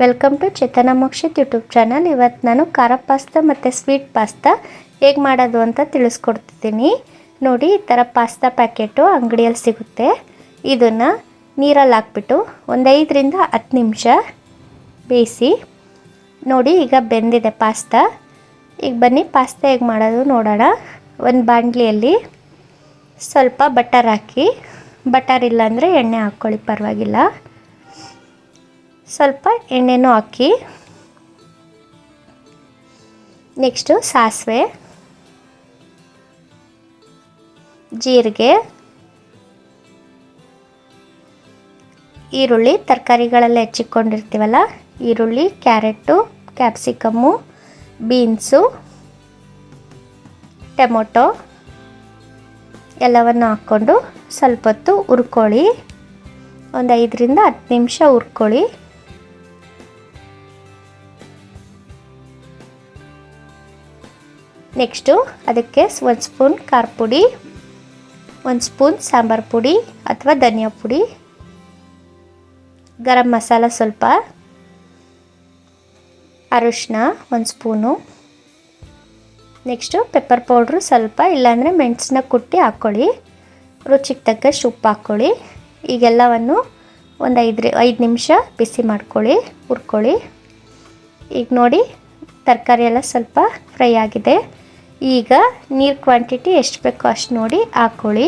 Welcome to Chetana Mokshith YouTube channel. ಇವತ್ತು ನಾನು ಖಾರ ಪಾಸ್ತಾ ಮತ್ತು ಸ್ವೀಟ್ ಪಾಸ್ತಾ ಹೇಗೆ ಮಾಡೋದು ಅಂತ ತಿಳಿಸ್ಕೊಡ್ತಿದ್ದೀನಿ. ನೋಡಿ, ಈ ಥರ ಪಾಸ್ತಾ ಪ್ಯಾಕೆಟು ಅಂಗಡಿಯಲ್ಲಿ ಸಿಗುತ್ತೆ. ಇದನ್ನು ನೀರಲ್ಲಿ ಹಾಕ್ಬಿಟ್ಟು ಒಂದು 5 ರಿಂದ 10 ನಿಮಿಷ ಬೇಯಿಸಿ. ನೋಡಿ, ಈಗ ಬೆಂದಿದೆ ಪಾಸ್ತಾ. ಈಗ ಬನ್ನಿ ಪಾಸ್ತಾ ಹೇಗೆ ಮಾಡೋದು ನೋಡೋಣ. ಒಂದು ಬಾಣಲಿಯಲ್ಲಿ ಸ್ವಲ್ಪ ಬಟರ್ ಹಾಕಿ, ಬಟರ್ ಇಲ್ಲಾಂದರೆ ಎಣ್ಣೆ ಹಾಕ್ಕೊಳ್ಳಿ, ಪರವಾಗಿಲ್ಲ. ಸ್ವಲ್ಪ ಎಣ್ಣೆನೂ ಹಾಕಿ, ನೆಕ್ಸ್ಟು ಸಾಸಿವೆ, ಜೀರಿಗೆ, ಈರುಳ್ಳಿ, ತರಕಾರಿಗಳೆಲ್ಲ ಹೆಚ್ಚಿಕೊಂಡಿರ್ತೀವಲ್ಲ, ಈರುಳ್ಳಿ, ಕ್ಯಾರೆಟು, ಕ್ಯಾಪ್ಸಿಕಮ್ಮು, ಬೀನ್ಸು, ಟೊಮೊಟೊ ಎಲ್ಲವನ್ನು ಹಾಕ್ಕೊಂಡು ಸ್ವಲ್ಪ ಹೊತ್ತು ಹುರ್ಕೊಳ್ಳಿ. ಒಂದು 5 ರಿಂದ 10 ನಿಮಿಷ ಹುರ್ಕೊಳ್ಳಿ. ನೆಕ್ಸ್ಟು ಅದಕ್ಕೆ 1 ಸ್ಪೂನ್ ಖಾರ ಪುಡಿ, 1 ಸ್ಪೂನ್ ಸಾಂಬಾರು ಪುಡಿ ಅಥವಾ ಧನಿಯಾ ಪುಡಿ, ಗರಂ ಮಸಾಲ ಸ್ವಲ್ಪ, ಅರಿಶಿನ 1 ಸ್ಪೂನು, ನೆಕ್ಸ್ಟು ಪೆಪ್ಪರ್ ಪೌಡ್ರು ಸ್ವಲ್ಪ, ಇಲ್ಲಾಂದರೆ ಮೆಣಸನ್ನ ಕುಟ್ಟಿ ಹಾಕ್ಕೊಳ್ಳಿ. ರುಚಿಗೆ ತಕ್ಕಷ್ಟು ಉಪ್ಪು ಹಾಕ್ಕೊಳ್ಳಿ. ಈಗೆಲ್ಲವನ್ನು ಒಂದು 5 ನಿಮಿಷ ಬಿಸಿ ಮಾಡ್ಕೊಳ್ಳಿ, ಹುರ್ಕೊಳ್ಳಿ. ಈಗ ನೋಡಿ, ತರಕಾರಿ ಎಲ್ಲ ಸ್ವಲ್ಪ ಫ್ರೈ ಆಗಿದೆ. ಈಗ ನೀರು ಕ್ವಾಂಟಿಟಿ ಎಷ್ಟು ಬೇಕೋ ಅಷ್ಟು ನೋಡಿ ಹಾಕ್ಕೊಳ್ಳಿ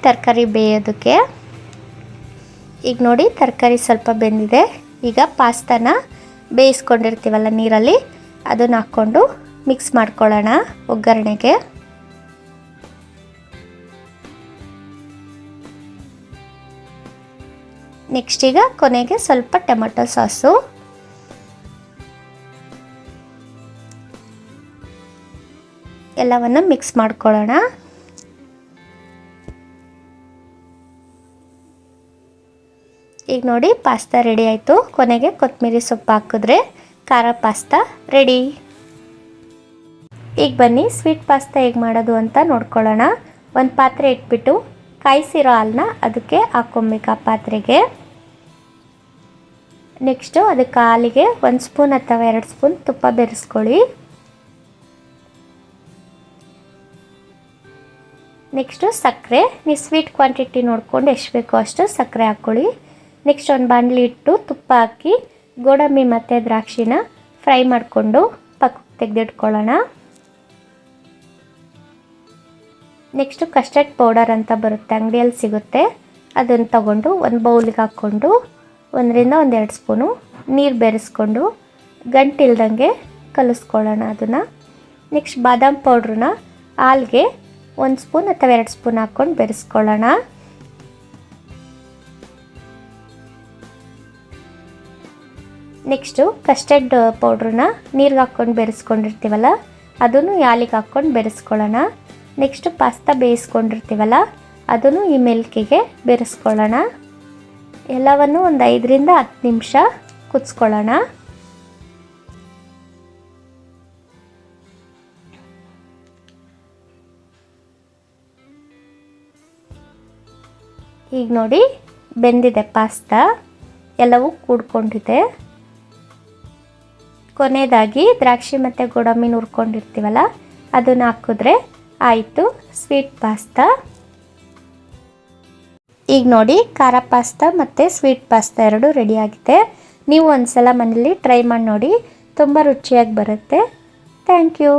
ತರಕಾರಿ ಬೇಯೋದಕ್ಕೆ. ಈಗ ನೋಡಿ, ತರಕಾರಿ ಸ್ವಲ್ಪ ಬೆಂದಿದೆ. ಈಗ ಪಾಸ್ತಾನ ಬೇಯಿಸ್ಕೊಂಡಿರ್ತೀವಲ್ಲ ನೀರಲ್ಲಿ, ಅದನ್ನು ಹಾಕ್ಕೊಂಡು ಮಿಕ್ಸ್ ಮಾಡ್ಕೊಳ್ಳೋಣ ಒಗ್ಗರಣೆಗೆ. ನೆಕ್ಸ್ಟ್ ಈಗ ಕೊನೆಗೆ ಸ್ವಲ್ಪ ಟೊಮೆಟೊ ಸಾಸು, ಎಲ್ಲವನ್ನು ಮಿಕ್ಸ್ ಮಾಡ್ಕೊಳ್ಳೋಣ. ಈಗ ನೋಡಿ, ಪಾಸ್ತಾ ರೆಡಿ ಆಯಿತು. ಕೊನೆಗೆ ಕೊತ್ತಂಬರಿ ಸೊಪ್ಪು ಹಾಕಿದ್ರೆ ಖಾರ ಪಾಸ್ತಾ ರೆಡಿ. ಈಗ ಬನ್ನಿ ಸ್ವೀಟ್ ಪಾಸ್ತಾ ಹೇಗೆ ಮಾಡೋದು ಅಂತ ನೋಡ್ಕೊಳ್ಳೋಣ. ಒಂದು ಪಾತ್ರೆ ಇಟ್ಬಿಟ್ಟು ಕಾಯಿಸಿರೋ ಹಾಲನ್ನ ಅದಕ್ಕೆ ಹಾಕ್ಕೊಬೇಕು, ಆ ಪಾತ್ರೆಗೆ. ನೆಕ್ಸ್ಟು ಅದಕ್ಕೆ ಹಾಲಿಗೆ 1 ಸ್ಪೂನ್ ಅಥವಾ 2 ಸ್ಪೂನ್ ತುಪ್ಪ ಬೆರೆಸ್ಕೊಳ್ಳಿ. ನೆಕ್ಸ್ಟು ಸಕ್ಕರೆ, ನೀವು ಸ್ವೀಟ್ ಕ್ವಾಂಟಿಟಿ ನೋಡಿಕೊಂಡು ಎಷ್ಟು ಬೇಕೋ ಅಷ್ಟು ಸಕ್ಕರೆ ಹಾಕ್ಕೊಳ್ಳಿ. ನೆಕ್ಸ್ಟ್ ಒಂದು ಬಾಣಲಿ ಇಟ್ಟು ತುಪ್ಪ ಹಾಕಿ ಗೋಡಂಬಿ ಮತ್ತು ದ್ರಾಕ್ಷಿನ ಫ್ರೈ ಮಾಡಿಕೊಂಡು ಪಕ್ಕಕ್ಕೆ ತೆಗೆದಿಟ್ಕೊಳ್ಳೋಣ. ನೆಕ್ಸ್ಟು ಕಸ್ಟರ್ಡ್ ಪೌಡರ್ ಅಂತ ಬರುತ್ತೆ, ಅಂಗಡಿಯಲ್ಲಿ ಸಿಗುತ್ತೆ. ಅದನ್ನು ತಗೊಂಡು ಒಂದು ಬೌಲಿಗೆ ಹಾಕ್ಕೊಂಡು 1 ರಿಂದ 2 ಸ್ಪೂನು ನೀರು ಬೆರೆಸ್ಕೊಂಡು ಗಂಟಿಲ್ದಂಗೆ ಕಲಿಸ್ಕೊಳ್ಳೋಣ ಅದನ್ನು. ನೆಕ್ಸ್ಟ್ ಬಾದಾಮ್ ಪೌಡ್ರನ್ನ ಹಾಲಿಗೆ 1 ಸ್ಪೂನ್ ಅಥವಾ 2 ಸ್ಪೂನ್ ಹಾಕ್ಕೊಂಡು ಬೆರೆಸ್ಕೊಳ್ಳೋಣ. ನೆಕ್ಸ್ಟು ಕಸ್ಟರ್ಡ್ ಪೌಡ್ರನ್ನ ನೀರಿಗೆ ಹಾಕ್ಕೊಂಡು ಬೆರೆಸ್ಕೊಂಡಿರ್ತೀವಲ್ಲ, ಅದನ್ನು ಹಾಲಿಗೆ ಹಾಕ್ಕೊಂಡು ಬೆರೆಸ್ಕೊಳ್ಳೋಣ. ನೆಕ್ಸ್ಟು ಪಾಸ್ತಾ ಬೇಯಿಸ್ಕೊಂಡಿರ್ತೀವಲ್ಲ, ಅದನ್ನು ಈ ಮಿಲ್ಕಿಗೆ ಬೆರೆಸ್ಕೊಳ್ಳೋಣ. ಎಲ್ಲವನ್ನು ಒಂದು 5 ರಿಂದ 10 ನಿಮಿಷ ಕುದಿಸ್ಕೊಳ್ಳೋಣ. ಈಗ ನೋಡಿ, ಬೆಂದಿದೆ ಪಾಸ್ತಾ, ಎಲ್ಲವೂ ಕೂಡ್ಕೊಂಡಿದೆ. ಕೊನೆಯದಾಗಿ ದ್ರಾಕ್ಷಿ ಮತ್ತು ಗೋಡಂಬಿನ ಹುರ್ಕೊಂಡಿರ್ತೀವಲ್ಲ, ಅದನ್ನು ಹಾಕಿದ್ರೆ ಆಯಿತು ಸ್ವೀಟ್ ಪಾಸ್ತಾ. ಈಗ ನೋಡಿ, ಖಾರ ಪಾಸ್ತಾ ಮತ್ತು ಸ್ವೀಟ್ ಪಾಸ್ತಾ ಎರಡೂ ರೆಡಿಯಾಗಿದೆ. ನೀವು ಒಂದು ಸಲ ಮನೇಲಿ ಟ್ರೈ ಮಾಡಿ ನೋಡಿ, ತುಂಬ ರುಚಿಯಾಗಿ ಬರುತ್ತೆ. Thank you.